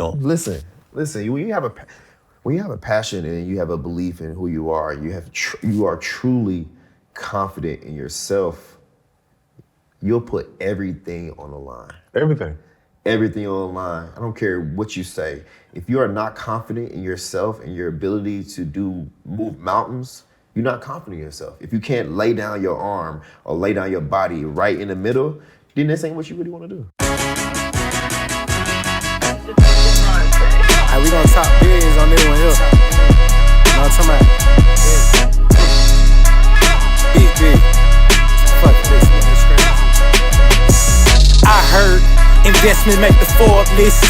Listen. When you have a passion and you have a belief in who you are, you are truly confident in yourself. You'll put everything on the line. Everything on the line. I don't care what you say. If you are not confident in yourself and your ability to move mountains, you're not confident in yourself. If you can't lay down your arm or lay down your body right in the middle, then this ain't what you really want to do. Hey, we gonna talk biz on this one here. You know what I'm talking about? Big. Fuck this, man. I heard investment make the Forbes list.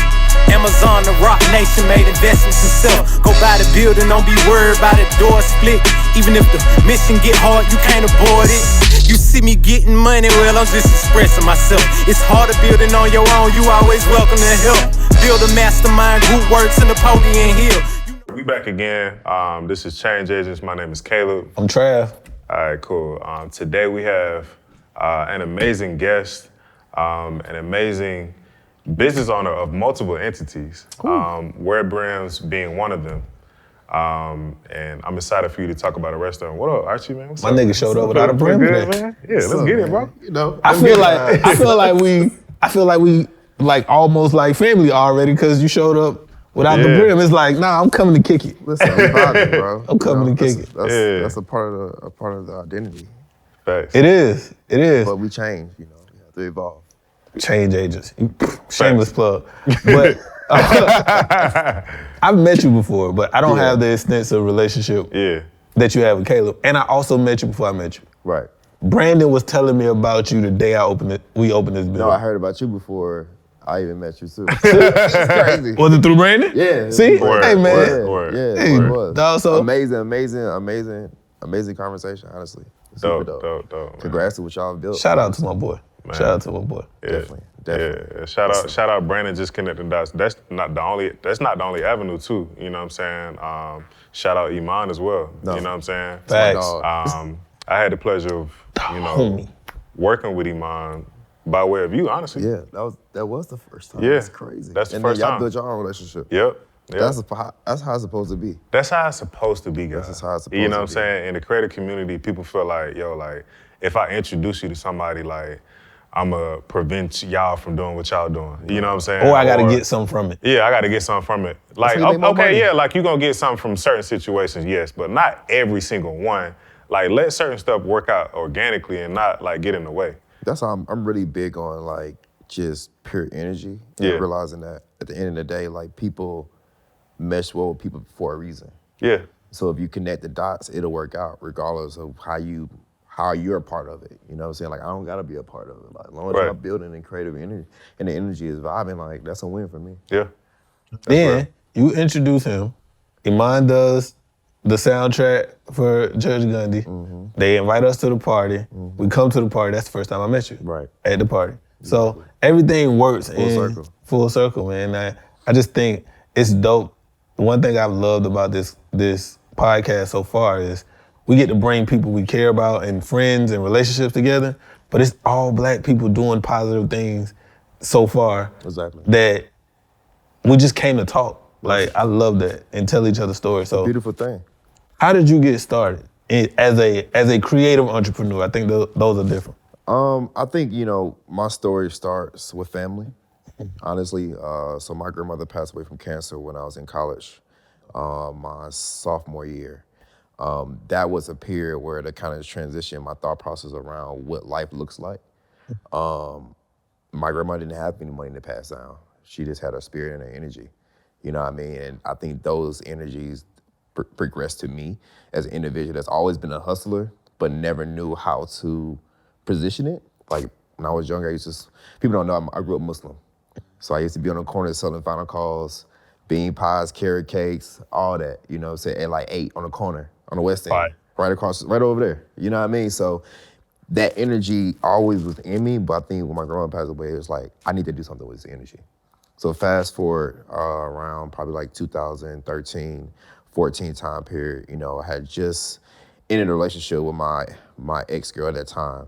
Amazon, the Rock Nation made investments himself. Go buy the building, don't be worried about the door split. Even if the mission get hard, you can't avoid it. You see me getting money, well, I'm just expressing myself. It's harder building on your own, you always welcome to help. Build a mastermind, group works in Napoleon Hill. We back again. This is Change Agents. My name is Caleb. I'm Trav. All right, cool. Today we have an amazing guest, an amazing business owner of multiple entities, Wear Brims being one of them. And I'm excited for you to talk about the rest of them. What up, Archie, man? What's My up? nigga showed up without a brim today. Man? Yeah, let's get it, bro. You know, I feel like we like almost like family already because you showed up without the brim. It's like, nah, I'm coming to kick it. listen, I'm vibing, bro. I'm coming to kick it. That's a part of the identity. Facts. It is. But we change, we have to evolve. Change agents. Shameless plug. But I've met you before, but I don't have the extensive relationship that you have with Caleb. And I also met you before I met you. Right. Brandon was telling me about you the day we opened this business. No, I heard about you before I even met you too. It's crazy. Was it through Brandon? Yeah. See? Word, Hey, man. word. Yeah, Hey, it was. dog, so- Amazing conversation, honestly. Dope. Congrats to what y'all have built. Shout out to my boy. Man. Shout out to my boy. Definitely. Yeah. Shout out Brandon just connecting dots. That's not the only avenue too, you know what I'm saying? Shout out Iman as well. No. You know what I'm saying? Facts. I had the pleasure of, working with Iman by way of you, honestly. Yeah, that was the first time. Yeah. That's crazy. That's the and first then y'all time. built your own relationship. Yep. That's how it's supposed to be. That's how it's supposed to be, guys. That's how it's supposed You know to what I'm be. saying? In the creative community, people feel like, if I introduce you to somebody, like, I'ma prevent y'all from doing what y'all doing. You know what I'm saying? Or I gotta get something from it. Yeah, I gotta get something from it. Like, how you make more money. like you're gonna get something from certain situations, yes, but not every single one. Like, let certain stuff work out organically and not like get in the way. That's how I'm really big on like just pure energy. Yeah. And realizing that at the end of the day, like people mesh well with people for a reason. Yeah. So if you connect the dots, it'll work out regardless of how you're a part of it. You know what I'm saying? Like I don't gotta be a part of it. Like as long as Right. y'all building and creative energy and the energy is vibing, like that's a win for me. Yeah. Then you introduce him. Iman does the soundtrack for Judge Gundy. Mm-hmm. They invite us to the party. We come to the party. That's the first time I met you. Right. At the party. So everything works Full circle. Full circle, man. I just think it's dope. One thing I've loved about this podcast so far is we get to bring people we care about and friends and relationships together, but it's all black people doing positive things so far. Exactly. That we just came to talk. Like, I love that and tell each other stories. So Beautiful thing. how did you get started as a creative entrepreneur? I think those are different. I think, my story starts with family, honestly. So my grandmother passed away from cancer when I was in college, my sophomore year. That was a period where to kind of transition my thought process around what life looks like. My grandma didn't have any money to pass down. She just had her spirit and her energy. You know what I mean? And I think those energies progressed to me as an individual that's always been a hustler, but never knew how to position it. Like when I was younger, people don't know I grew up Muslim. So I used to be on the corner selling final calls, bean pies, carrot cakes, all that, you know what I'm saying? At like 8 on the corner, on the west end, right over there. You know what I mean? So that energy always was in me, but I think when my grandma passed away, it was like, I need to do something with this energy. So fast forward around probably like 2013, 14 time period, I had just ended a relationship with my ex-girl at that time.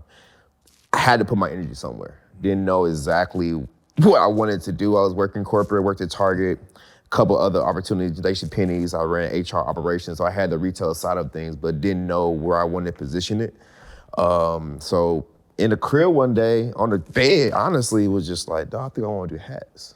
I had to put my energy somewhere. Didn't know exactly what I wanted to do. I was working corporate, worked at Target, a couple other opportunities, JCPenney's. I ran HR operations, so I had the retail side of things, but didn't know where I wanted to position it. So in the crib one day, on the bed, honestly, it was just like, dog, I think I want to do hats.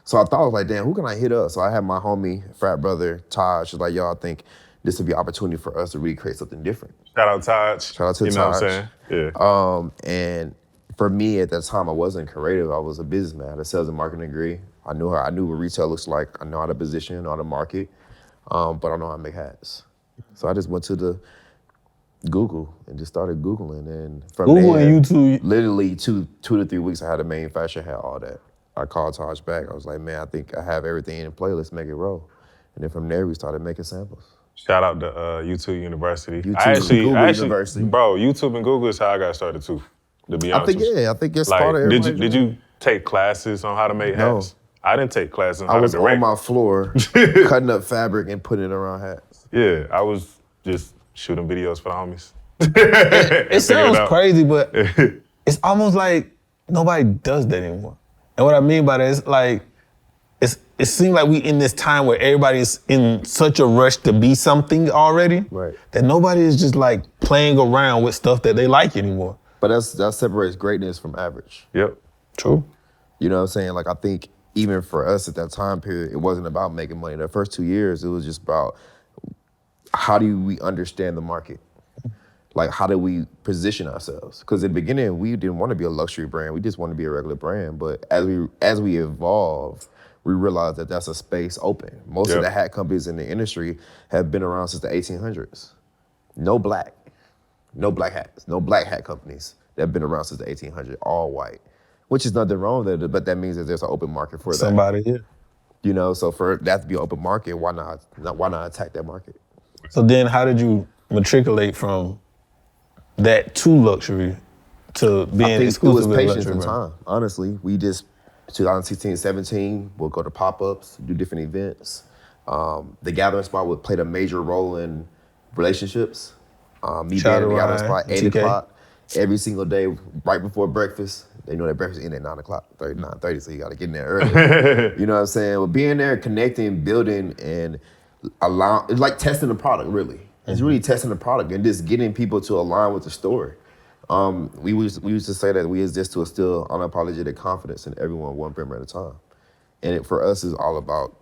So I thought, I was like, damn, who can I hit up? So I had my homie, frat brother, Taj, was like, yo, I think this would be an opportunity for us to really create something different. Shout out Taj. Shout out to You know Taj. what I'm saying? Yeah. And for me at that time, I wasn't creative. I was a businessman. I had a sales and marketing degree. I knew what retail looks like. I know how to position, I know how to market, but I don't know how to make hats. So I just went to the Google and just started Googling. And from Google there, and YouTube. literally two to 3 weeks, I had a manufacturer, had all that. I called Taj back. I was like, man, I think I have everything in play. Let's make it roll. And then from there, we started making samples. Shout out to YouTube University. Google University. Bro, YouTube and Google is how I got started too, to be honest with you. I think it's Like, part of everybody's did you take classes on how to make No. hats? I didn't take classes on I how was to direct. on my floor cutting up fabric and putting it around hats. Yeah, I was just shooting videos for the homies. It sounds crazy, but it's almost like nobody does that anymore. And what I mean by that is like, it seems like we in this time where everybody's in such a rush to be something already, Right. that nobody is just like playing around with stuff that they like anymore. But that separates greatness from average. Yep. True. You know what I'm saying? Like, I think even for us at that time period, it wasn't about making money. The first 2 years, it was just about how do we understand the market? Like, how do we position ourselves? Because in the beginning, we didn't want to be a luxury brand. We just wanted to be a regular brand. But as we evolved, we realized that that's a space open. Most of the hat companies in the industry have been around since the 1800s. No black hats, no black hat companies that have been around since the 1800s, all white. Which is nothing wrong with it, but that means that there's an open market for that. Somebody here. You know, so for that to be an open market, why not attack that market? So then how did you matriculate from that to luxury to being I think it exclusive was patience luxury and brand? time. Honestly, we just 2016, 17, we'll go to pop-ups, do different events. The gathering spot would play a major role in relationships. Me being in the gathering spot 8 TK. o'clock every single day, right before breakfast. They know that breakfast is in at 9 o'clock, 9:30, so you got to get in there early. You know what I'm saying? Well, being there, connecting, building, and it's like testing the product, really. It's really testing the product and just getting people to align with the story. We used to say that we exist to instill unapologetic confidence in everyone one brim at a time. And for us, it's all about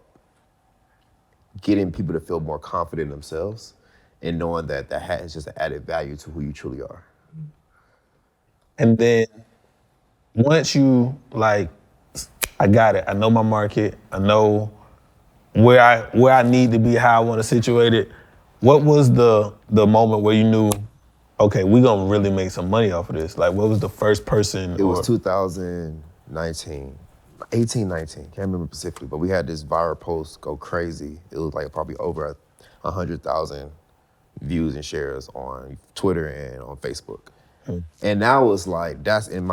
getting people to feel more confident in themselves and knowing that the hat is just an added value to who you truly are. And then once you like, I got it, I know my market, I know where I need to be, how I want to situate it. What was the moment where you knew, okay, we're gonna really make some money off of this? Like, what was the first person? It was 2019, 18, 19, can't remember specifically, but we had this viral post go crazy. It was like probably over 100,000 views and shares on Twitter and on Facebook. And now it's like, in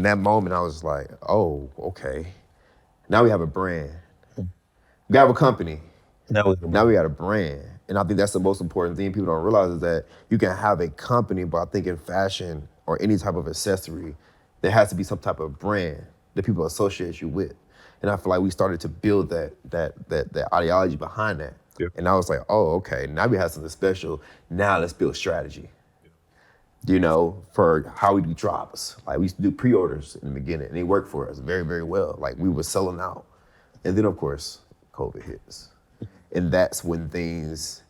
that moment, I was like, oh, okay. Now we have a brand. We have a company. Now we got a brand. And I think that's the most important thing people don't realize is that you can have a company, but I think in fashion or any type of accessory, there has to be some type of brand that people associate you with. And I feel like we started to build that ideology behind that. Yeah. And I was like, oh, okay, now we have something special. Now let's build strategy. You know, for how we do drops. Like, we used to do pre-orders in the beginning, and they worked for us very, very well. Like, we were selling out. And then, of course, COVID hits. And that's when things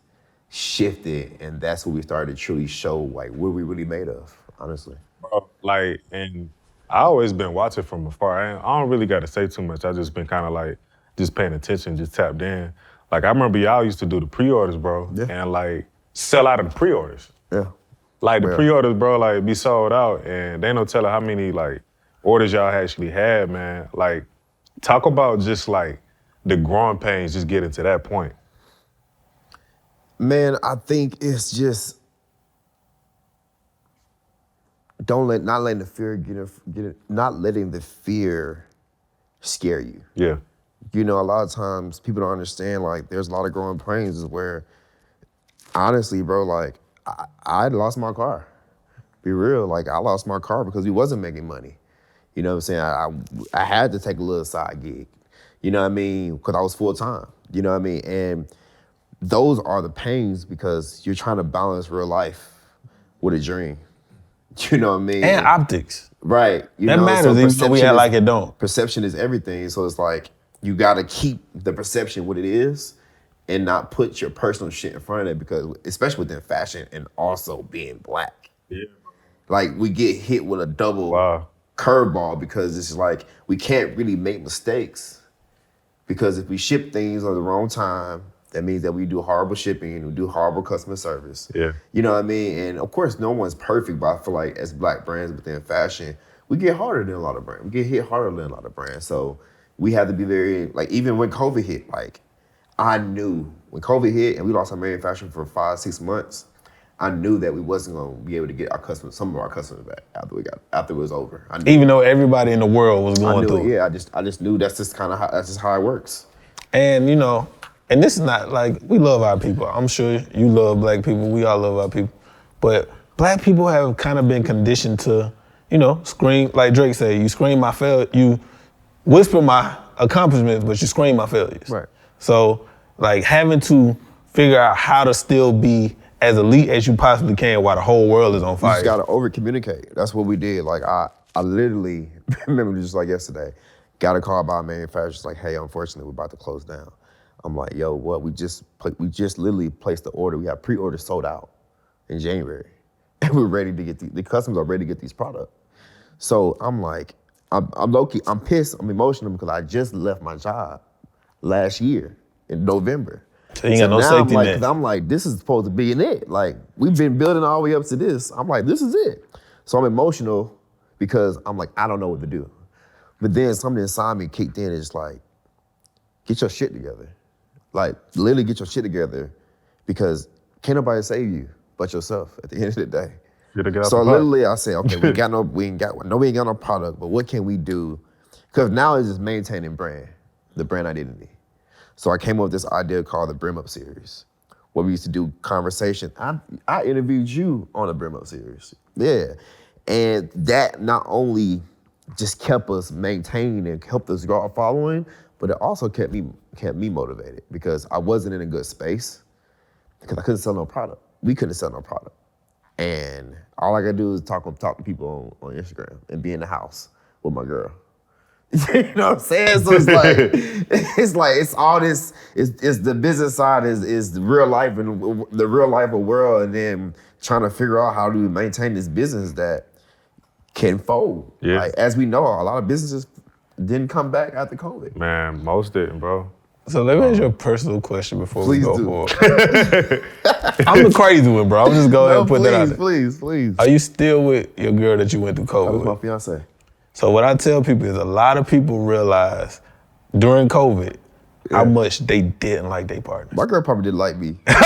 shifted, and that's when we started to truly show, like, what we really made of, honestly. Bro, like, and I always been watching from afar. I don't really got to say too much. I just been kind of like, just paying attention, just tapped in. Like, I remember y'all used to do the pre-orders, bro, and like, sell out of the pre-orders. Yeah. Like, the pre-orders, bro, like, be sold out, and they don't tell her how many, like, orders y'all actually had, man. Like, talk about just, like, the growing pains just getting to that point. Man, I think it's just not letting the fear scare you. Yeah. You know, a lot of times people don't understand, like, there's a lot of growing pains where, honestly, bro, like, I lost my car. Be real, like, I lost my car because we wasn't making money. You know what I'm saying? I had to take a little side gig. You know what I mean? Because I was full time. You know what I mean? And those are the pains because you're trying to balance real life with a dream. You know what I mean? And optics. Right. You That know, matters, even though we act like it don't. Perception is everything. So it's like you gotta keep the perception what it is and not put your personal shit in front of it because especially within fashion and also being black. Yeah. Like we get hit with a double curveball because it's like we can't really make mistakes because if we ship things at the wrong time, that means that we do horrible shipping and we do horrible customer service. Yeah. You know what I mean? And of course, no one's perfect, but I feel like as black brands within fashion, we get harder than a lot of brands. We get hit harder than a lot of brands. So we have to be very, like even when COVID hit, like I knew when COVID hit and we lost our manufacturing for 5-6 months, I knew that we wasn't gonna be able to get our customers, some of our customers back after it was over. I knew. Even though everybody in the world was going I knew through it. Yeah, I just knew that's just how it works. And you know, and this is not like, we love our people. I'm sure you love black people, we all love our people. But black people have kind of been conditioned to, you know, scream, like Drake said, you scream my failure, you whisper my accomplishments, but you scream my failures. Right. So like having to figure out how to still be as elite as you possibly can while the whole world is on fire. You just gotta over communicate. That's what we did. Like I literally remember just like yesterday, got a call by a manufacturer like, hey, unfortunately we're about to close down. I'm like, yo, what? We just literally placed the order. We have pre-orders sold out in January. And we're ready to get the customers are ready to get these products. So I'm like, I'm low-key, I'm pissed, I'm emotional because I just left my job last year in November. So you got no safety net. I'm like, this is supposed to be it. Like, we've been building all the way up to this. I'm like, this is it. So I'm emotional because I'm like, I don't know what to do. But then something inside me kicked in and it's like, get your shit together. Like, literally get your shit together because can't nobody save you but yourself at the end of the day. So literally I said, okay, we ain't got no product, but what can we do? Because now it's just maintaining the brand identity. So I came up with this idea called the Brim Up series, where we used to do conversation. I interviewed you on the Brim Up series. Yeah. And that not only just kept us maintained and helped us grow our following, but it also kept me motivated because I wasn't in a good space because I couldn't sell no product. We couldn't sell no product. And all I gotta do is talk to people on Instagram and be in the house with my girl. You know what I'm saying? So it's all this, it's the business side is the real life and the real life of world, and then trying to figure out how to maintain this business that can fold. Yeah. Like, as we know, a lot of businesses didn't come back after COVID. Man, most didn't, bro. So let me ask you a personal question before we go do. forward. I'm the crazy one, bro. I'm just go ahead and put that out there. Please. Are you still with your girl that you went through That COVID was my with? fiance. So what I tell people is a lot of people realize during COVID how much they didn't like their partner. My girl probably didn't like me because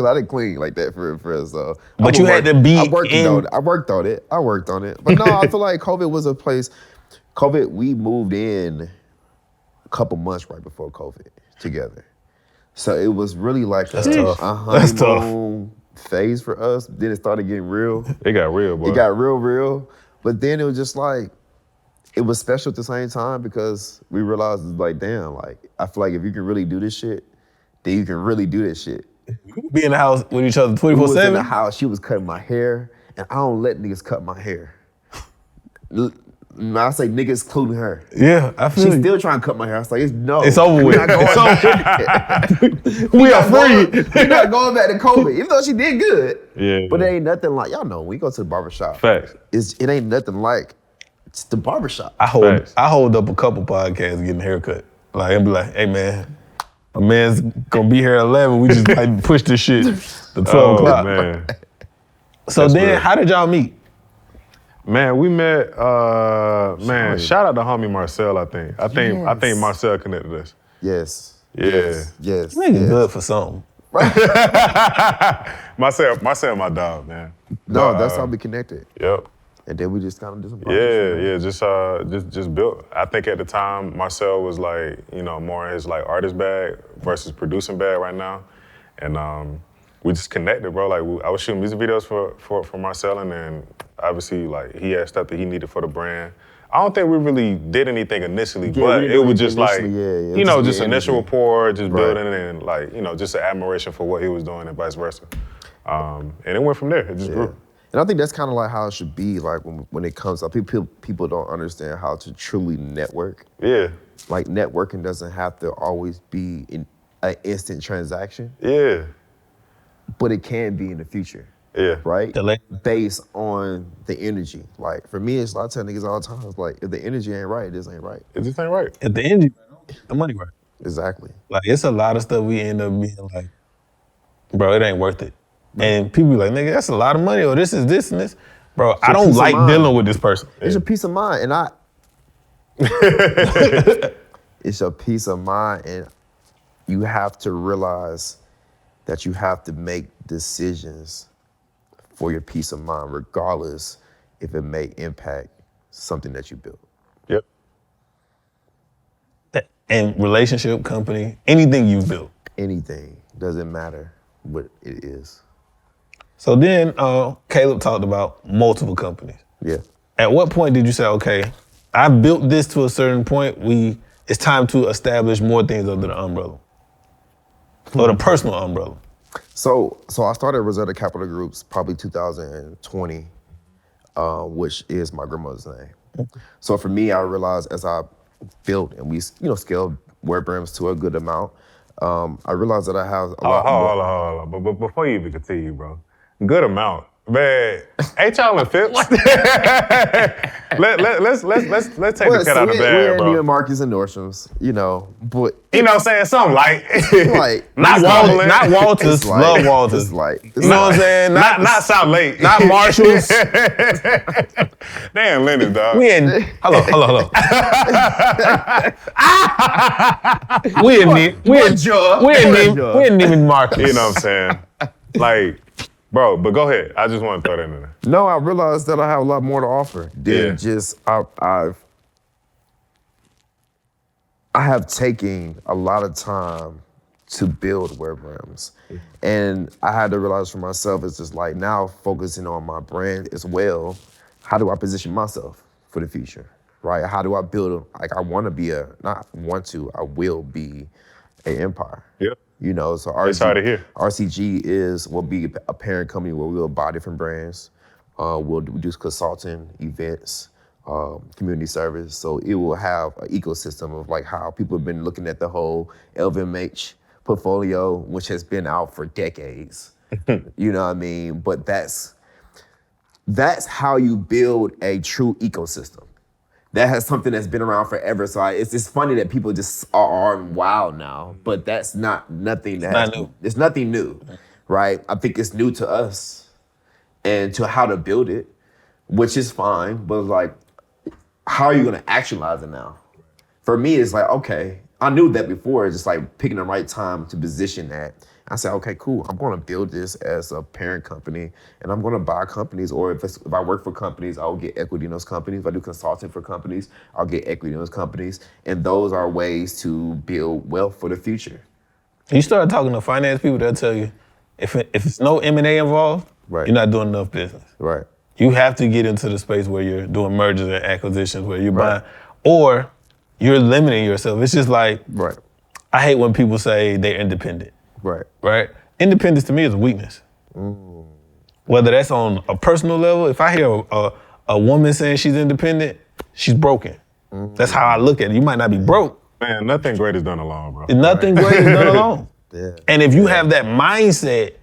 I didn't clean like that for her. So, But you had to be I worked on it. But no, I feel like COVID was a place. COVID, we moved in a couple months right before COVID together. So it was really like That's tough. That's honeymoon phase for us. Then it started getting real. It got real, boy. It got real. But then it was just like, it was special at the same time because we realized it's like, damn, like, I feel like if you can really do this shit, then you can really do this shit. Be in the house with each other 24/7? We was in the house, she was cutting my hair, and I don't let niggas cut my hair. I say niggas, including her. Yeah, I feel She's you. still trying to cut my hair. I was like, It's over with. We are free. We're not going back to COVID, even though she did good. Yeah. But it ain't nothing like, y'all know, when you go to the barbershop, Facts. it ain't nothing like it's the barbershop. I Facts. hold up a couple podcasts getting a haircut. Like, and be like, hey man, my man's gonna be here at 11. We just like push this shit to 12 o'clock. Man. So That's then real. how did y'all meet? Man, we met, shout out to homie Marcel, I think. I think Marcel connected us. Yes. Yeah. Yes. Nigga yes. good for something. Marcel, my dog, man. No, But, that's how we connected. Yep. And then we just kind of did some Just built. I think at the time Marcel was like, more in his like artist bag versus producing bag right now, and we just connected, bro. Like I was shooting music videos for Marcel, and then obviously like he had stuff that he needed for the brand. I don't think we really did anything initially, but it was just like, you know, just initial rapport, just building, and like, you know, just an admiration for what he was doing and vice versa. And it went from there. It just grew. And I think that's kind of like how it should be. Like when it comes up, people don't understand how to truly network. Yeah. Like networking doesn't have to always be an instant transaction. Yeah. But it can be in the future. Yeah. Right? Based on the energy. Like for me, it's I tell niggas all the time, it's like if the energy ain't right, this ain't right. It just ain't right. If the energy, the money right. Exactly. Like it's a lot of stuff we end up being like, bro, it ain't worth it. And people be like, nigga, that's a lot of money, or this is this and this. Bro, I don't like dealing with this person. It's your peace of mind, and it's your peace of mind, and you have to realize that you have to make decisions for your peace of mind, regardless if it may impact something that you built. Yep. And relationship, company, anything you built. Anything, doesn't matter what it is. So then Caleb talked about multiple companies. Yeah. At what point did you say, okay, I built this to a certain point, it's time to establish more things under the umbrella? Or the personal umbrella? So I started Rosetta Capital Groups probably 2020, which is my grandmother's name. So for me, I realized as I built and we, scaled Wear Brims to a good amount, I realized that I have a lot more. Hold on. But before you even continue, bro, good amount. Man, ain't y'all in Phipps? let's take the cat out of the bag, bro. We're in Marcus and Nordstrom's, but you know what I'm saying? Something like not Walters, love Walters. It's you know what I'm saying? Not South Lake. Not Marshalls. Damn Lennon, dog. We in hello. we in even Marcus. You know what I'm saying? Like, bro, but go ahead. I just want to throw that in there. No, I realized that I have a lot more to offer than just I have taken a lot of time to build Wear Brims. And I had to realize for myself, it's just like now focusing on my brand as well, how do I position myself for the future, right? How do I build, I want to be I will be an empire. Yep. So It's hard to hear. RCG will be a parent company where we'll buy different brands. We'll do consulting, events, community service. So it will have an ecosystem of like how people have been looking at the whole LVMH portfolio, which has been out for decades. You know what I mean? But that's how you build a true ecosystem. That has something that's been around forever. So it's just funny that people just are wild now, but that's nothing new. It's nothing new, right? I think it's new to us and to how to build it, which is fine, but like, how are you gonna actualize it now? For me, it's like, okay, I knew that before, it's just like picking the right time to position that. I said, okay, cool. I'm going to build this as a parent company, and I'm going to buy companies. Or if I work for companies, I'll get equity in those companies. If I do consulting for companies, I'll get equity in those companies. And those are ways to build wealth for the future. You start talking to finance people, they'll tell you, if it's no M&A involved, right, you're not doing enough business. Right. You have to get into the space where you're doing mergers and acquisitions, where you're buying, or you're limiting yourself. It's just like, right. I hate when people say they're independent. Right? Independence to me is a weakness. Whether that's on a personal level, if I hear a woman saying she's independent, she's broken. That's how I look at it. You might not be broke. Man, nothing great is done alone, bro. Nothing great is done alone. And if you have that mindset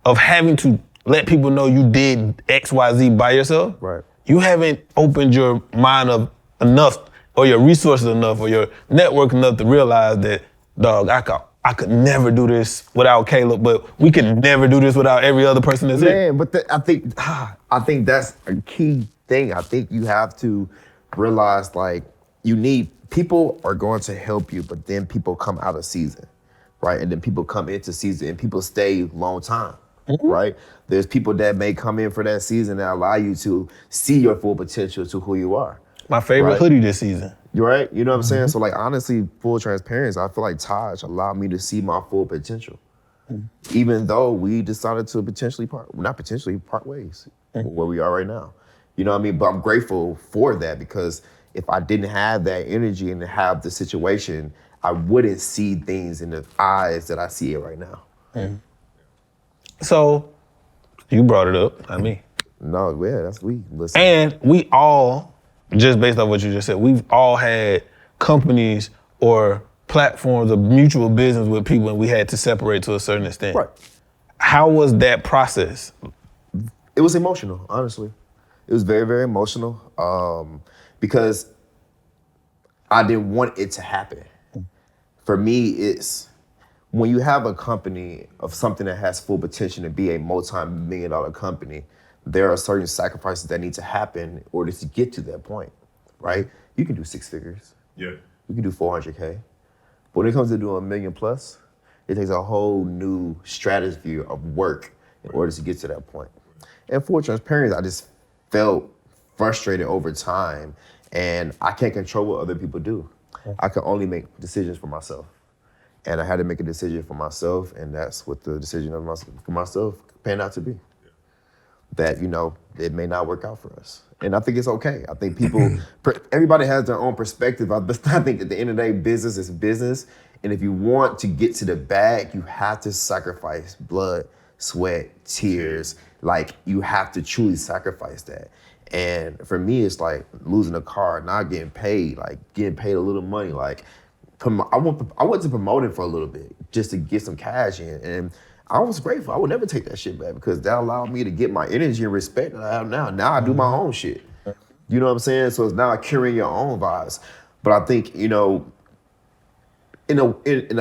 of having to let people know you did X, Y, Z by yourself, right, you haven't opened your mind up enough, or your resources enough, or your network enough to realize that, dog, I could never do this without Caleb, but we could never do this without every other person that's here. Man, but I think that's a key thing. I think you have to realize, like, people are going to help you, but then people come out of season, right? And then people come into season and people stay long time, right? There's people that may come in for that season that allow you to see your full potential to who you are. My favorite hoodie this season. You right? You know what I'm saying? So like, honestly, full transparency, I feel like Taj allowed me to see my full potential. Even though we decided to part ways where we are right now. You know what I mean? But I'm grateful for that because if I didn't have that energy and have the situation, I wouldn't see things in the eyes that I see it right now. So, you brought it up, not me. No, yeah, listen. And we all, just based on what you just said, we've all had companies or platforms of mutual business with people and we had to separate to a certain extent. Right. How was that process? It was emotional, honestly. It was very, very emotional because I didn't want it to happen. For me, it's when you have a company of something that has full potential to be a multi-million-dollar company, there are certain sacrifices that need to happen in order to get to that point, right? You can do 6 figures. Yeah. You can do 400K. But when it comes to doing $1 million plus, it takes a whole new strategy of work in order to get to that point. And for transparency, I just felt frustrated over time, and I can't control what other people do. I can only make decisions for myself. And I had to make a decision for myself, and that's what the decision for myself panned out to be. That, it may not work out for us. And I think it's okay. I think everybody has their own perspective. I think at the end of the day, business is business. And if you want to get to the bag, you have to sacrifice blood, sweat, tears. Like, you have to truly sacrifice that. And for me, it's like losing a car, not getting paid, like getting paid a little money. Like, I went to promoting for a little bit just to get some cash in. And I was grateful. I would never take that shit back because that allowed me to get my energy and respect that I have now. Now I do my own shit. You know what I'm saying? So it's now carrying your own vibes. But I think, in a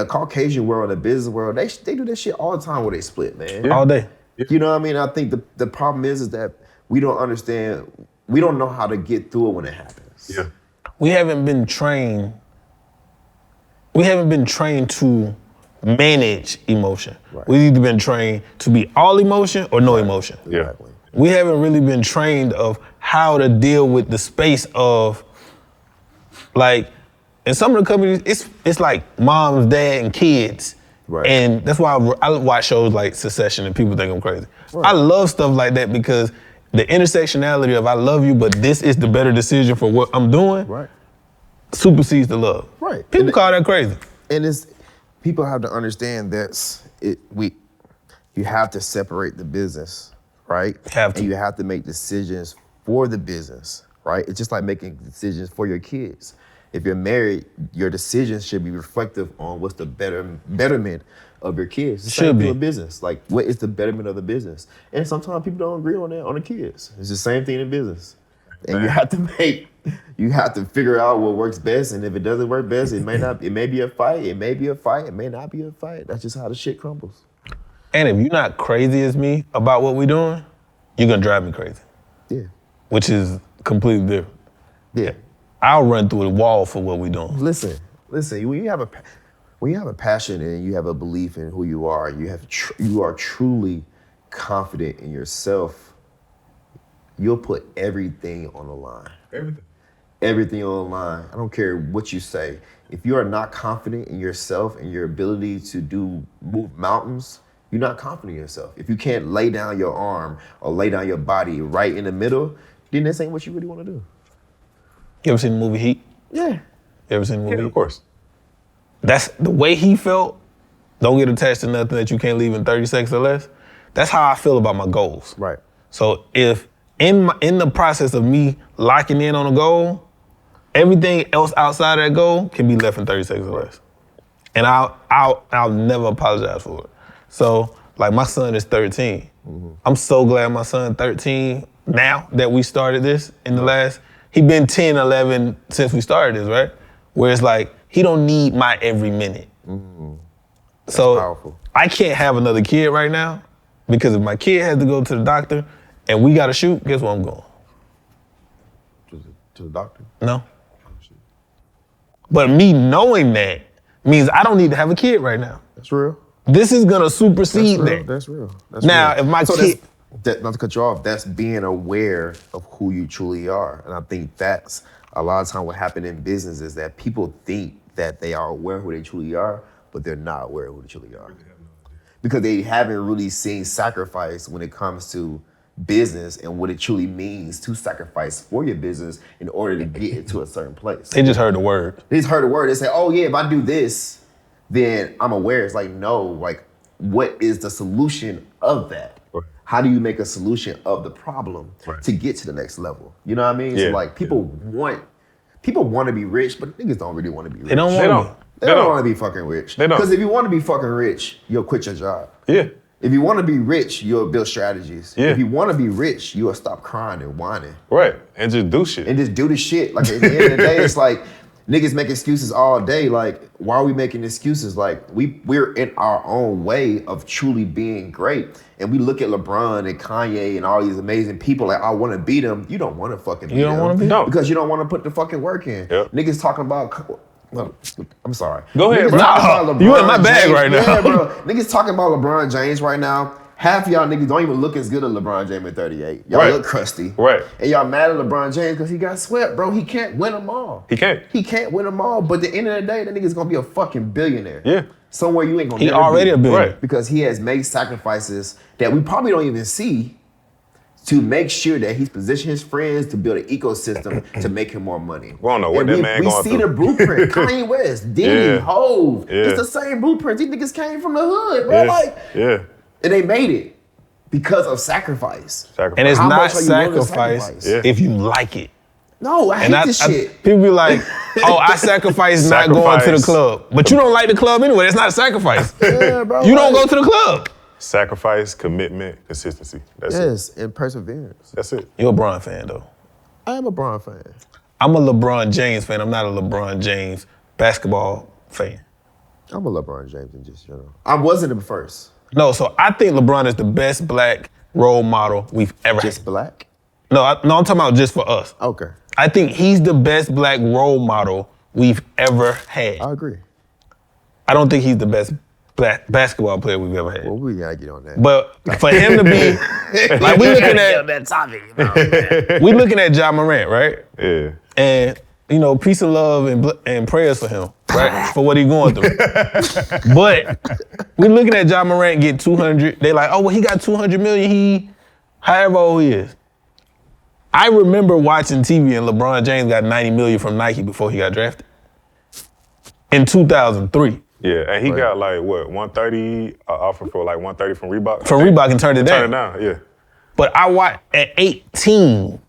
Caucasian world, in a business world, they do this shit all the time where they split, man. Yeah. All day. You know what I mean? I think the problem is that we don't understand, we don't know how to get through it when it happens. Yeah. We haven't been trained to manage emotion. Right. We've either been trained to be all emotion or no emotion. Yeah. Exactly. We haven't really been trained of how to deal with the space of, like, in some of the companies, it's like moms, dad, and kids. Right. And that's why I watch shows like Succession and people think I'm crazy. Right. I love stuff like that because the intersectionality of I love you, but this is the better decision for what I'm doing, Right. supersedes the love. Right. People call that crazy. And people have to understand that you have to separate the business, right? Have to. And you have to make decisions for the business, right? It's just like making decisions for your kids. If you're married, your decisions should be reflective on what's the betterment of your kids. It's the same thing with business. Like, what is the betterment of the business? And sometimes people don't agree on that on the kids. It's the same thing in business. And you have to figure out what works best. And if it doesn't work best, it may be a fight. It may be a fight. It may not be a fight. That's just how the shit crumbles. And if you're not crazy as me about what we're doing, you're gonna drive me crazy. Yeah. Which is completely different. Yeah. I'll run through a wall for what we're doing. Listen. When you have a passion and you have a belief in who you are, you are truly confident in yourself. You'll put everything on the line. Everything on the line. I don't care what you say. If you are not confident in yourself and your ability to move mountains, you're not confident in yourself. If you can't lay down your arm or lay down your body right in the middle, then this ain't what you really want to do. You ever seen the movie Heat? Yeah. You ever seen the movie Yeah, Heat? of course. That's the way he felt. Don't get attached to nothing that you can't leave in 30 seconds or less. That's how I feel about my goals. Right. So if in the process of me locking in on a goal, everything else outside of that goal can be left in 30 seconds or less. And I'll never apologize for it. So, like, my son is 13. Mm-hmm. I'm so glad my son 13 now that we started this in the last, he been 10, 11 since we started this, right? Where it's like, he don't need my every minute. Mm-hmm. So powerful. I can't have another kid right now because if my kid has to go to the doctor and we gotta shoot, guess where I'm going? To the doctor? No. But me knowing that means I don't need to have a kid right now. That's real. This is gonna supersede that. That's real. Now, if my kid... Not to cut you off, that's being aware of who you truly are. And I think that's a lot of time what happened in business is that people think that they are aware of who they truly are, but they're not aware of who they truly are. because they haven't really seen sacrifice when it comes to business and what it truly means to sacrifice for your business in order to get it to a certain place. They just heard the word. They just heard the word. They say, oh yeah, if I do this, then I'm aware. It's like, no, like, what is the solution of that? Right. How do you make a solution of the problem to get to the next level? You know what I mean? Yeah. So like people want to be rich, but niggas don't really want to be rich. They don't want to. They don't want to be fucking rich. They don't. Because if you want to be fucking rich, you'll quit your job. Yeah. If you want to be rich, you'll build strategies. Yeah. If you want to be rich, you'll stop crying and whining. Right. And just do shit. And just do the shit. Like at the end of the day, it's like niggas make excuses all day. Like, why are we making excuses? Like, we're in our own way of truly being great. And we look at LeBron and Kanye and all these amazing people like, I want to beat them. You don't want to fucking beat them. You don't want to be? No. Because you don't want to put the fucking work in. Yep. Niggas talking about, well, I'm sorry. Go ahead, Niggas bro. talking about You in LeBron my bag James. right now. Yeah, bro. Niggas talking about LeBron James right now. Half of y'all niggas don't even look as good as LeBron James at 38. Y'all Right. look crusty. Right. And y'all mad at LeBron James because he got swept, bro. He can't win them all. He can't. He can't win them all. But at the end of the day, that nigga's gonna be a fucking billionaire. Yeah. Somewhere you ain't gonna He never already be. a billionaire. Right. Because he has made sacrifices that we probably don't even see to make sure that he's positioned his friends to build an ecosystem to make him more money. We don't know what And that man we going see through. the blueprint. Kanye West, Diddy, Yeah. Hove. Yeah. It's the same blueprint. These niggas came from the hood, bro. Yeah. Like, Yeah. and they made it because of sacrifice. Sacrifice. And it's How not much are you willing to sacrifice sacrifice? Yeah. if you like it. No, I hate And this shit. people be like, oh, I sacrifice not going to the Sacrifice. club. But you don't like the club anyway. That's not a sacrifice. Yeah, bro. You don't go to the club. Sacrifice, commitment, consistency. That's it. Yes, and perseverance. That's it. You're a LeBron fan, though. I am a Bron fan. I'm a LeBron James fan. I'm not a LeBron James basketball fan. I'm a LeBron James in just general. I wasn't at first. No, so I think LeBron is the best black role model we've ever Just had. black? No, I'm talking about just for us. Okay. I think he's the best black role model we've ever had. I agree. I don't think he's the best black basketball player we've ever had. Well, we gotta get on that. But for him to be like we looking at Ja Morant, right? Yeah. And you know, peace and love and prayers for him, right? For what he's going through. But we looking at Ja Morant get 200. They like, oh well, he got 200 million. He, however old he is. I remember watching TV and LeBron James got 90 million from Nike before he got drafted in 2003. Yeah, and he got like what, 130 offer for like 130 from Reebok. From Reebok and turned it down. Turn it down, yeah. But I watched at 18,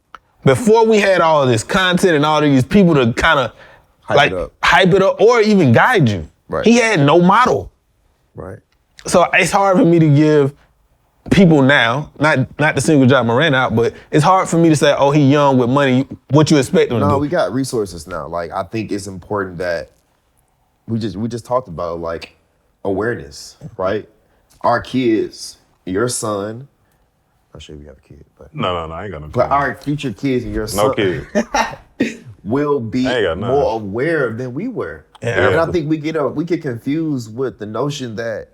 before we had all this content and all these people to kind of Hype it up. hype it up or even guide you. Right. He had no model. Right. So it's hard for me to give people now, not to single Ja Morant out, but it's hard for me to say, oh, he young with money, what you expect him to No, do. we got resources now. Like, I think it's important that we just talked about like awareness, right? Our kids, your son, I'm sure we have a kid, but No, I ain't got no but kid. our future kids and your son No kid. will be I ain't got none. more aware than we were. Yeah. And I think we get confused with the notion that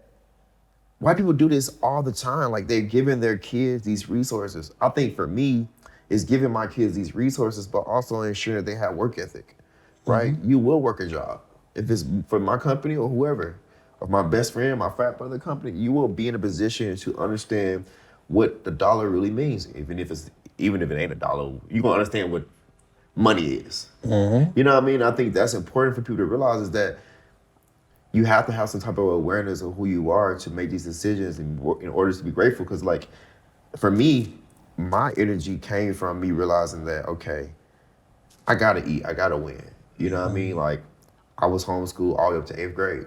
white people do this all the time. Like they're giving their kids these resources. I think for me, it's giving my kids these resources, but also ensuring that they have work ethic, right? You will work a job. If it's for my company or whoever, or my best friend, my frat brother company, you will be in a position to understand what the dollar really means. Even if it ain't a dollar, you gonna understand what money is. You know what I mean? I think that's important for people to realize is that you have to have some type of awareness of who you are to make these decisions in order to be grateful. Because like, for me, my energy came from me realizing that, okay, I gotta eat, I gotta win. You know what I mean? Like, I was homeschooled all the way up to 8th grade.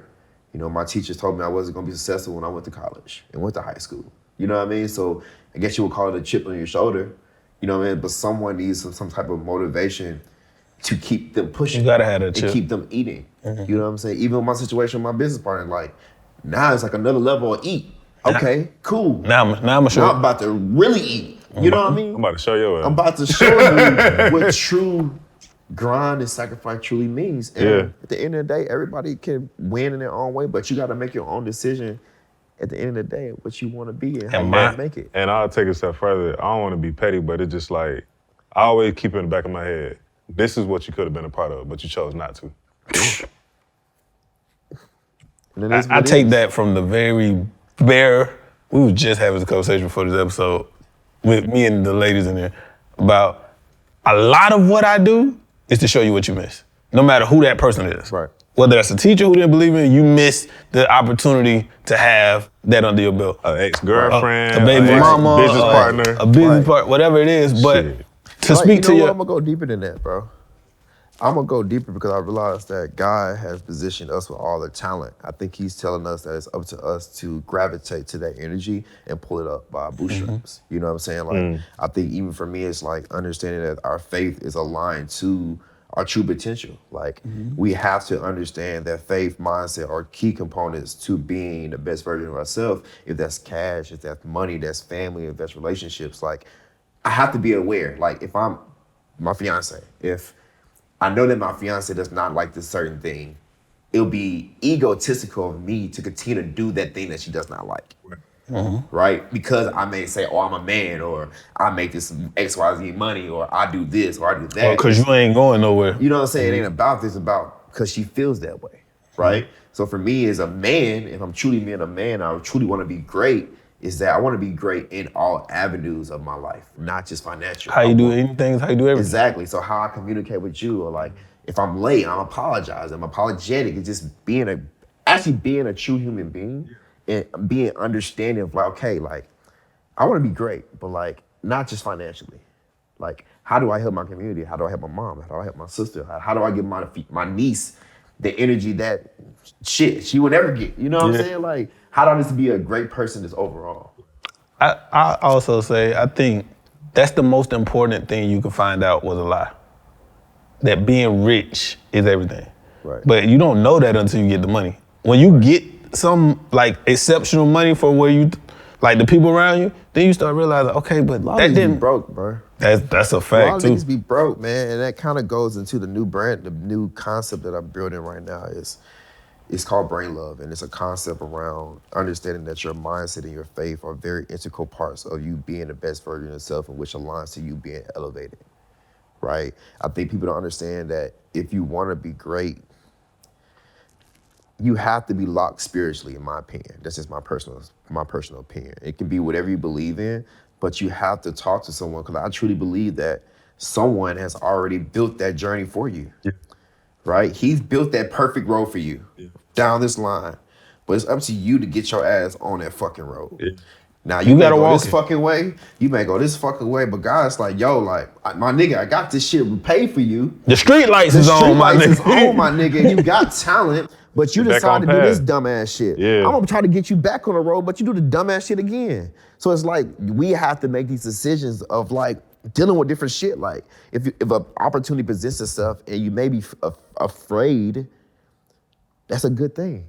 You know, my teachers told me I wasn't gonna be successful when I went to college and went to high school. You know what I mean? So I guess you would call it a chip on your shoulder. You know what I mean? But someone needs some type of motivation to keep them pushing. You gotta have that and chip. keep them eating. You know what I'm saying? Even with my situation with my business partner, like, now it's like another level of eat. Okay, cool. Now I'm Now sure. I'm about to really eat. You know what I mean? I'm about to show you. I'm about to show you what true grind and sacrifice truly means. And Yeah. at the end of the day, everybody can win in their own way, but you got to make your own decision at the end of the day what you want to be and how you want to make it. And I'll take it a step further. I don't want to be petty, but it's just like, I always keep it in the back of my head, this is what you could have been a part of, but you chose not to. And it is I what it take is. that from the very Bear, we were just having a conversation before this episode with me and the ladies in there about a lot of what I do is to show you what you miss, no matter who that person is. Right. Whether that's a teacher who didn't believe in you, miss the opportunity to have that under your belt. An ex-girlfriend, A baby an mama, business partner. a business partner, whatever it is. But Shit. to speak to you, your... I'm gonna go deeper than that, bro. I'm gonna go deeper because I realized that God has positioned us with all the talent. I think He's telling us that it's up to us to gravitate to that energy and pull it up by our bootstraps. You know what I'm saying? Like, I think even for me, it's like understanding that our faith is aligned to our true potential. Like, we have to understand that faith, mindset are key components to being the best version of ourselves. If that's cash, if that's money, that's family, if that's relationships. Like, I have to be aware. Like, if I'm my fiance, if I know that my fiance does not like this certain thing, it'll be egotistical of me to continue to do that thing that she does not like. Right? Because I may say, oh, I'm a man, or I make this XYZ money, or I do this, or I do that. Because you ain't going nowhere. You know what I'm saying? It ain't about this, it's about because she feels that way, right? So for me as a man, if I'm truly being a man, I truly want to be great, is that I want to be great in all avenues of my life, not just financial. How you do anything is how you do everything. Exactly. So how I communicate with you, or like if I'm late, I'm apologizing. I'm apologetic. It's just being a true human being and being understanding of like, okay, like I want to be great, but like not just financially. Like, how do I help my community? How do I help my mom? How do I help my sister? How do I give my niece the energy that she would never get? You know what I'm saying? Like, how do I just be a great person just overall? I also say, I think that's the most important thing you can find out was a lie. That being rich is everything. Right. But you don't know that until you get the money. When you get some like exceptional money for where you, like the people around you, then you start realizing, okay, but that didn't be broke, bro. That's a A fact lot of too. niggas be broke, man, and that kind of goes into the new brand, the new concept that I'm building right now is, it's called Brain Love, and it's a concept around understanding that your mindset and your faith are very integral parts of you being the best version of yourself, and which aligns to you being elevated, right? I think people don't understand that if you want to be great, you have to be locked spiritually, in my opinion. That's just my personal opinion. It can be whatever you believe in, but you have to talk to someone, because I truly believe that someone has already built that journey for you. Yeah. Right? He's built that perfect road for you down this line. But it's up to you to get your ass on that fucking road. Yeah. Now you gotta go this fucking way, you may go this fucking way, but God's like, yo, like, my nigga, I got this shit paid for you. The street lights is on, my nigga. My nigga. You got talent, but you decided to do this dumbass shit. Yeah. I'm gonna try to get you back on the road, but you do the dumbass shit again. So it's like, we have to make these decisions of like dealing with different shit. Like, if an opportunity presents itself and you may be afraid, that's a good thing.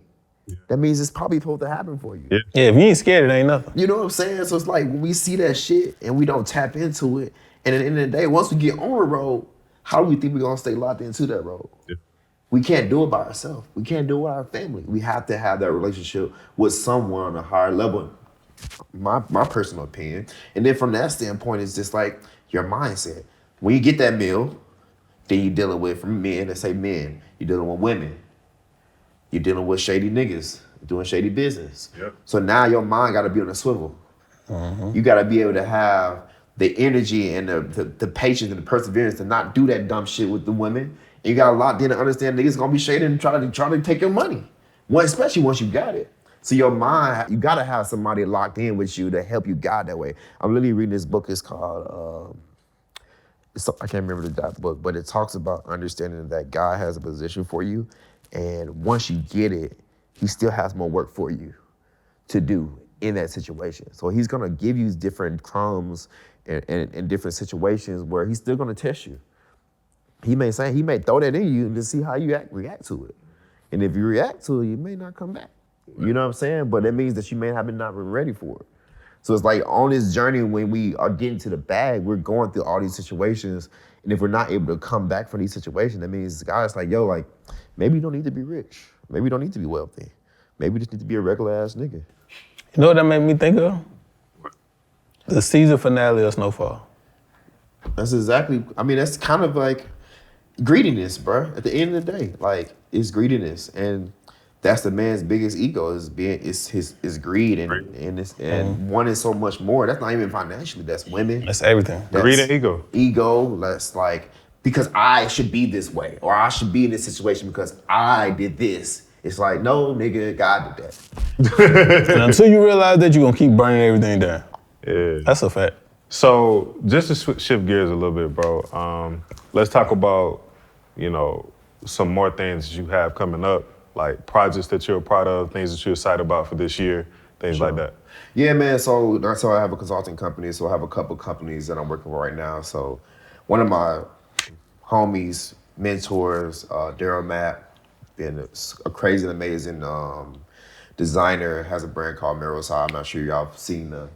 Yeah. That means it's probably supposed to happen for you. Yeah, if you ain't scared, it ain't nothing. You know what I'm saying? So it's like, when we see that shit and we don't tap into it, and at the end of the day, once we get on the road, how do we think we're gonna stay locked into that road? Yeah. We can't do it by ourselves. We can't do it with our family. We have to have that relationship with someone on a higher level, my personal opinion. And then from that standpoint, it's just like your mindset. When you get that meal, then you're dealing with, from men, let's say men, you're dealing with women. You're dealing with shady niggas, doing shady business. Yep. So now your mind gotta be on a swivel. You gotta be able to have the energy and the patience and the perseverance to not do that dumb shit with the women. And you got a lot then to understand niggas gonna be shady and try to take your money. Well, especially once you got it. So your mind, you gotta have somebody locked in with you to help you guide that way. I'm literally reading this book, it's called, I can't remember the book, but it talks about understanding that God has a position for you. And once you get it, he still has more work for you to do in that situation. So he's gonna give you different crumbs and different situations where he's still gonna test you. He may throw that in you to see how you react to it. And if you react to it, you may not come back. You know what I'm saying? But that means that you may have not been ready for it. So it's like on this journey, when we are getting to the bag, we're going through all these situations. And if we're not able to come back from these situations, that means God's like, yo, like, maybe you don't need to be rich. Maybe you don't need to be wealthy. Maybe you just need to be a regular ass nigga. You know what that made me think of? The season finale of Snowfall. That's that's kind of like greediness, bro. At the end of the day, like, it's greediness. And that's the man's biggest ego is his greed and wanting so much more. That's not even financially. That's women. That's everything. That's Greed and ego. Ego. That's like because I should be this way or I should be in this situation because I did this. It's like no, nigga, God did that. And until you realize that, you're gonna keep burning everything down. Yeah. That's a fact. So just to shift gears a little bit, bro. Let's talk about, some more things that you have coming up, like projects that you're proud of, things that you're excited about for this year, things like that. Yeah, man. So I have a consulting company. So I have a couple companies that I'm working with right now. So one of my homies, mentors, Daryl Mapp, been a crazy and amazing designer, has a brand called Mirroside. I'm not sure y'all have seen the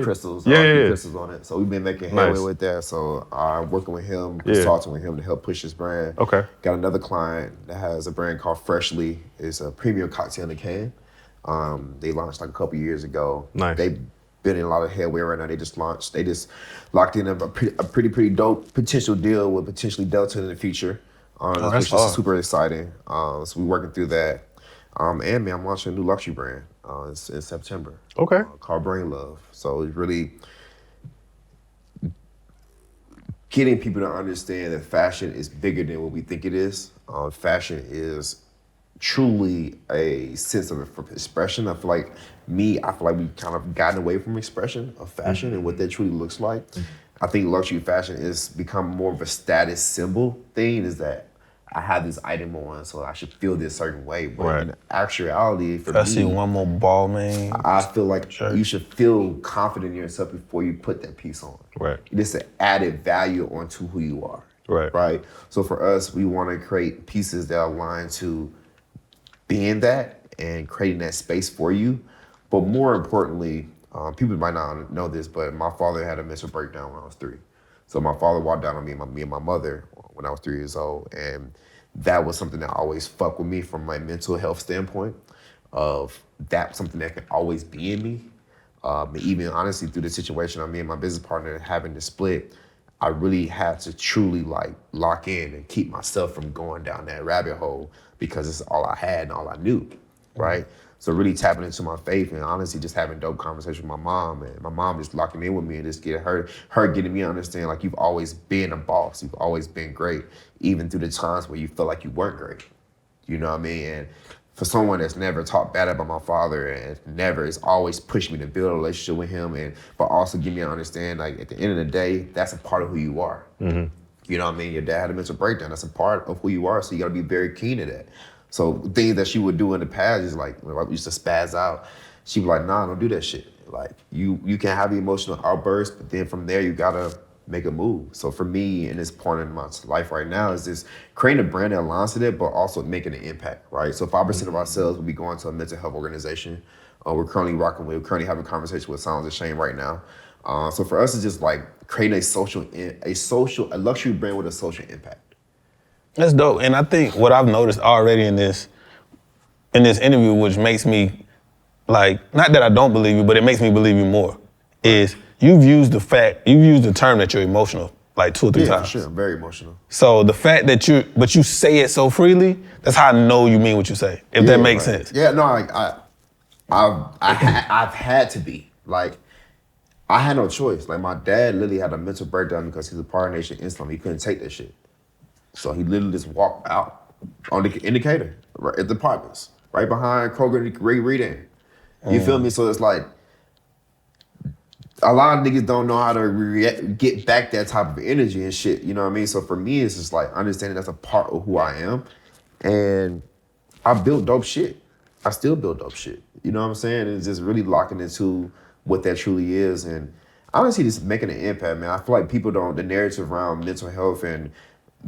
crystals, crystals on it. So we've been making headway with that. So I'm working with him, consulting with him to help push his brand. Okay. Got another client that has a brand called Freshly. It's a premium cocktail in a can. They launched like a couple years ago. Nice. They've been in a lot of headway right now. They just locked in a pretty dope potential deal with potentially Delta in the future. Which is super exciting. So we're working through that. And man, I'm launching a new luxury brand in September. Okay. Called Brain Love. So it's really getting people to understand that fashion is bigger than what we think it is. Fashion is truly a sense of expression. I feel like we've kind of gotten away from expression of fashion and what that truly looks like. I think luxury fashion is become more of a status symbol thing, is that I have this item on, so I should feel this certain way. But in actuality, for me, I see one more ball, man. I feel like you should feel confident in yourself before you put that piece on. Right. It's an added value onto who you are. Right. So for us, we want to create pieces that align to being that and creating that space for you. But more importantly, people might not know this, but my father had a mental breakdown when I was 3. So my father walked down on me and my mother when I was 3 years old. And that was something that always fucked with me from my mental health standpoint of that something that can always be in me. Even honestly, through the situation I'm in, my business partner having to split, I really had to truly lock in and keep myself from going down that rabbit hole because it's all I had and all I knew, right? So really tapping into my faith and honestly just having dope conversations with my mom and my mom just locking in with me and just getting her getting me to understand like you've always been a boss, you've always been great, even through the times where you felt like you weren't great. You know what I mean? And for someone that's never talked bad about my father and never has always pushed me to build a relationship with him but also give me to understand like at the end of the day, that's a part of who you are. Mm-hmm. You know what I mean? Your dad had a mental breakdown, that's a part of who you are, so you gotta be very keen to that. So things that she would do in the past is like, when I used to spaz out, she'd be like, nah, don't do that shit. Like, you can have the emotional outburst, but then from there, you gotta make a move. So for me, in this point in my life right now, is just creating a brand that aligns to that, but also making an impact, right? So 5% of our sales will be going to a mental health organization. We're currently having a conversation with Sounds of Shame right now. So for us, it's just like creating a luxury brand with a social impact. That's dope. And I think what I've noticed already in this interview, which makes me like, not that I don't believe you, but it makes me believe you more, is you've used the term that you're emotional like 2 or 3 times. Yeah, for sure. I'm very emotional. So the fact that you say it so freely, that's how I know you mean what you say, if that makes sense. Yeah, no, I've had to be. Like, I had no choice. Like, my dad literally had a mental breakdown because he's a part of Nation Islam. He couldn't take that shit. So he literally just walked out on the indicator right at the apartments, right behind Kroger and Reading. You feel me? So it's like, a lot of niggas don't know how to get back that type of energy and shit, you know what I mean? So for me, it's just like understanding that's a part of who I am. And I built dope shit. I still build dope shit. You know what I'm saying? It's just really locking into what that truly is. And honestly, just making an impact, man. I feel like the narrative around mental health and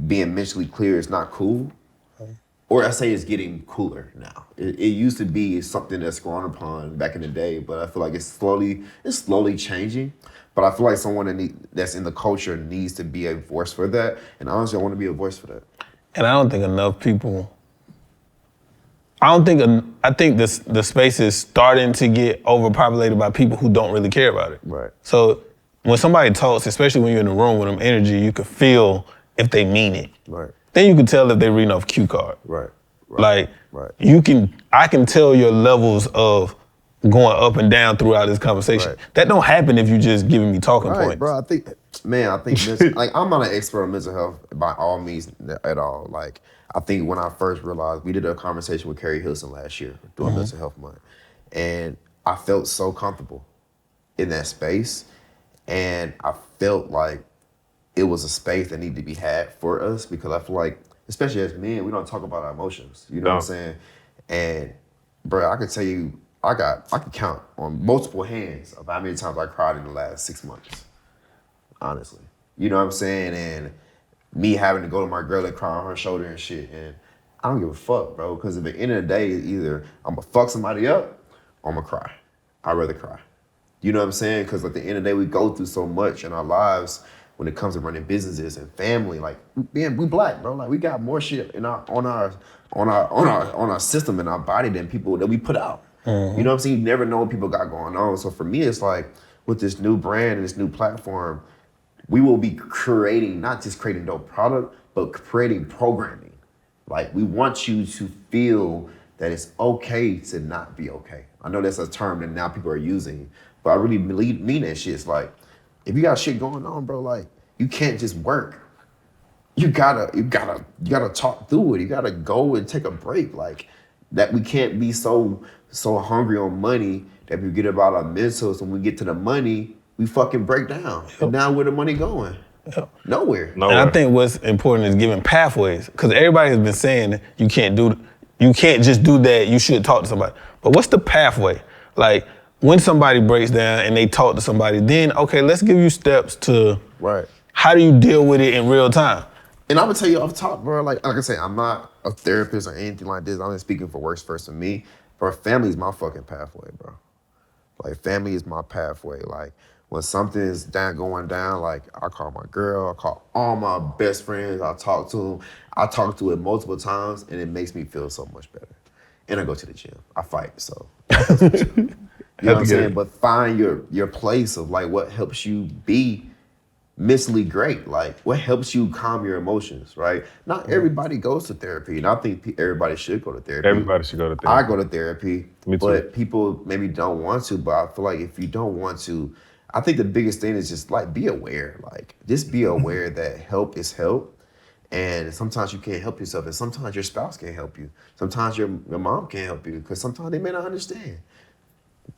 being mentally clear is not cool. Or I say it's getting cooler now. It used to be something that's grown upon back in the day, but I feel like it's slowly changing. But I feel like someone that's in the culture needs to be a voice for that. And honestly, I want to be a voice for that. And I don't think enough people, I think the space is starting to get overpopulated by people who don't really care about it. Right. So when somebody talks, especially when you're in the room with them energy, you can feel if they mean it. Right. Then you can tell if they're reading off cue card. Right. Like, Right. I can tell your levels of going up and down throughout this conversation. Right. That don't happen if you just giving me talking Right, points. bro. I think like I'm not an expert on mental health by all means at all. Like I think when I first realized, we did a conversation with Carrie Hilson last year during Mental Health Month, and I felt so comfortable in that space, and I felt like it was a space that needed to be had for us, because I feel like, especially as men, we don't talk about our emotions. You know what I'm saying? And bro, I can tell you, I can count on multiple hands of how many times I cried in the last 6 months. Honestly. You know what I'm saying? And me having to go to my girl and cry on her shoulder and shit. And I don't give a fuck, bro. Because at the end of the day, either I'm gonna fuck somebody up or I'm gonna cry. I'd rather cry. You know what I'm saying? Because at the end of the day, we go through so much in our lives when it comes to running businesses and family. Like, we black, bro. Like, we got more shit in on our system and our body than people that we put out. You know what I'm saying? You never know what people got going on. So for me, it's like, with this new brand and this new platform, we will be creating, not just creating dope product, but creating programming. Like, we want you to feel that it's okay to not be okay. I know that's a term that now people are using, but I really mean that shit. It's like, if you got shit going on, bro, like, you can't just work. You gotta talk through it. You gotta go and take a break. Like, that we can't be so hungry on money that we get about our mentals. When we get to the money, we fucking break down. Yep. And now where the money going? Yep. Nowhere. And I think what's important is giving pathways, because everybody has been saying that you can't just do that, you should talk to somebody. But what's the pathway? Like, when somebody breaks down and they talk to somebody, then, okay, let's give you steps to how do you deal with it in real time? And I'm gonna tell you off top, bro, like I say, I'm not a therapist or anything like this. I'm just speaking for works first for me. Bro, family is my fucking pathway, bro. Like, family is my pathway. Like, when something is going down, like, I call my girl, I call all my best friends, I talk to them. I talk to it multiple times, and it makes me feel so much better. And I go to the gym. I fight, so. You know what I'm saying? But find your place of, like, what helps you be mentally great. Like, what helps you calm your emotions, right? Not everybody goes to therapy, and I think everybody should go to therapy. Everybody should go to therapy. I go to therapy, Me too. but people maybe don't want to. But I feel like if you don't want to, I think the biggest thing is just, like, be aware. Like, just be aware that help is help. And sometimes you can't help yourself, and sometimes your spouse can't help you. Sometimes your mom can't help you, because sometimes they may not understand.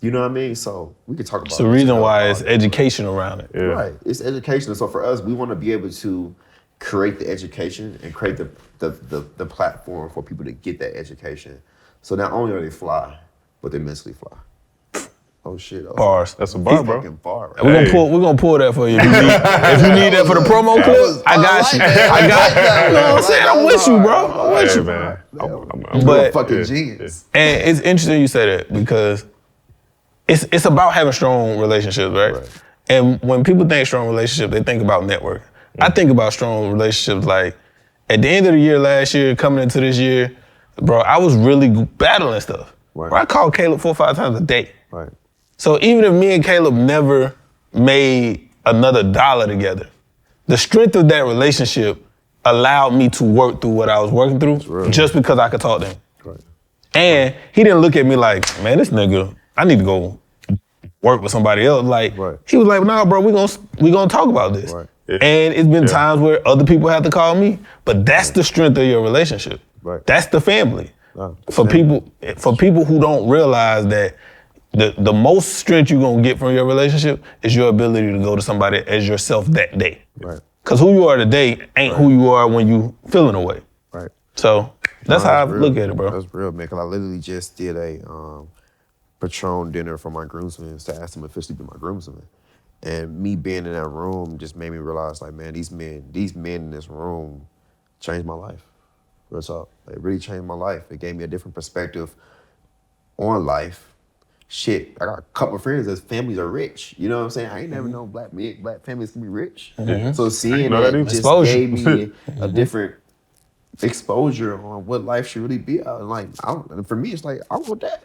You know what I mean? So we could talk about. It's the reason why it's education around it. Yeah. Right, it's education. So for us, we want to be able to create the education and create the platform for people to get that education. So not only are they fly, but they mentally fly. Oh shit! Bars. That's a bar, bro. Fucking bar. Right? We're gonna pull that for you. If you need that for the promo clip, I got you. I got you. You know what I'm saying? I'm with you, bro. I'm with you, man. I'm a fucking genius. And it's interesting you say that, because it's about having strong relationships, right? And when people think strong relationship, they think about network. I think about strong relationships like, at the end of the year last year, coming into this year, bro, I was really battling stuff. Right. Bro, I called Caleb 4 or 5 times a day. Right. So even if me and Caleb never made another dollar together, the strength of that relationship allowed me to work through what I was working through just because I could talk to him. Right. And he didn't look at me like, man, this nigga, I need to go work with somebody else. Like, he was like, nah, bro, we gonna talk about this. Right. Yeah. And it's been times where other people have to call me, but that's the strength of your relationship. Right. That's the family. For people who don't realize that the most strength you're gonna get from your relationship is your ability to go to somebody as yourself that day. Right. Cause who you are today ain't who you are when you feeling away. Right. So that's how I look at it, bro. That's real, man. Cause I literally just did a Patron dinner for my groomsmen to ask them officially to be my groomsmen. And me being in that room just made me realize, like, man, these men in this room changed my life. Real talk. It really changed my life. It gave me a different perspective on life. Shit, I got a couple of friends that's families are rich. You know what I'm saying? I ain't never known black families can be rich. So seeing that just gave me a different exposure on what life should really be. Like, for me, it's like, I want that.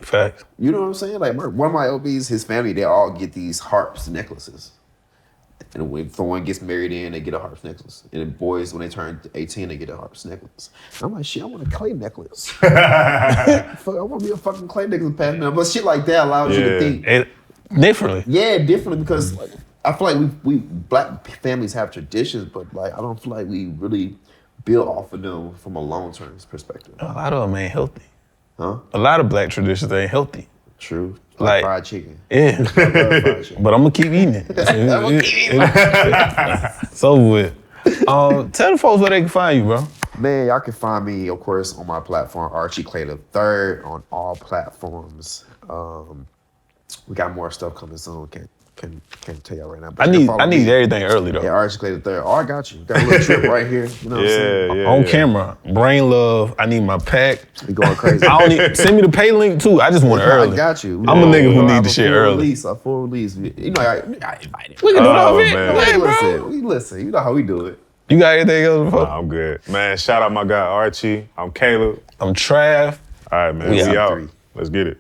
Fact. You know what I'm saying? Like, one of my OBs, his family, they all get these harps necklaces. And when someone gets married in, they get a harp necklace. And then boys, when they turn 18, they get a harp necklace. And I'm like, shit, I want a clay necklace. Fuck, I want to be a fucking clay necklace, Pat. But shit like that allows you to think. Differently. Yeah, differently, because like, I feel like we black families have traditions, but like I don't feel like we really build off of them from a long-term perspective. A lot of them ain't healthy. Huh? A lot of black traditions ain't healthy. True. Like fried chicken. Yeah. Fried chicken. But I'm gonna keep eating it. It's over with. Tell the folks where they can find you, bro. Man, y'all can find me, of course, on my platform, Archie Clay III, on all platforms. We got more stuff coming soon. Can't tell y'all right now. But I need everything early though. Yeah, Archie Clay III. Oh, I got you. Got a little trip right here. You know what I'm saying? On camera. Brain love. I need my pack. We going crazy. I don't need, send me the pay link too. I just want it early. I got you. I'm a nigga who need the shit early. A full release. You know, I invited. We can do that shit. Man. We listen. You know how we do it. You got anything else before? Nah, I'm good. Man, shout out my guy Archie. I'm Caleb. I'm Trav. All right, man. We out. Let's get it.